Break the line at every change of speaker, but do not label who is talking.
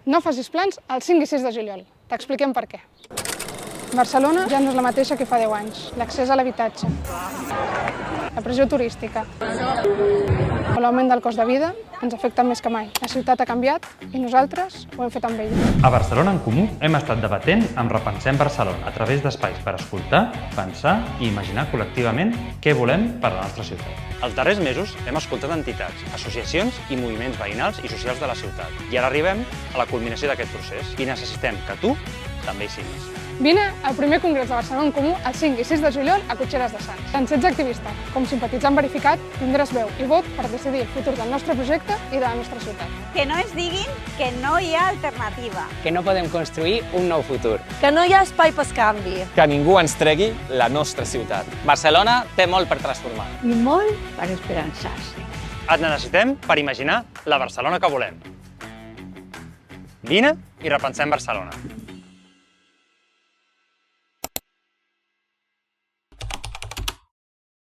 No facis plans el 5 i 6 de juliol. T'expliquem per què. Barcelona ja no és la mateixa que fa 10 anys. L'accés a l'habitatge, la pressió turística o l'augment del cost de vida ens afecten més que mai. La ciutat ha canviat i nosaltres ho hem fet amb ella.
A Barcelona en Comú hem estat debatent amb Repensem Barcelona a través d'espais per escoltar, pensar i imaginar col·lectivament què volem per a la nostra ciutat.
Els darrers mesos hem escoltat entitats, associacions i moviments veïnals i socials de la ciutat. I ara arribem a la culminació d'aquest procés i necessitem que tu també hi siguis.
Vine al primer congrés de Barcelona en Comú el 5 i 6 de juliol a Cotxeres de Sants. En 16 activistes, com simpatitzant verificat, tindràs veu i vot per decidir el futur del nostre projecte i de la nostra ciutat.
Que no ens diguin que no hi ha alternativa.
Que no podem construir un nou futur.
Que no hi ha espai per canvi.
Que ningú ens tregui la nostra ciutat.
Barcelona té molt per transformar.
I molt per esperançar-se.
Et necessitem per imaginar la Barcelona que volem. Vine i repensem Barcelona.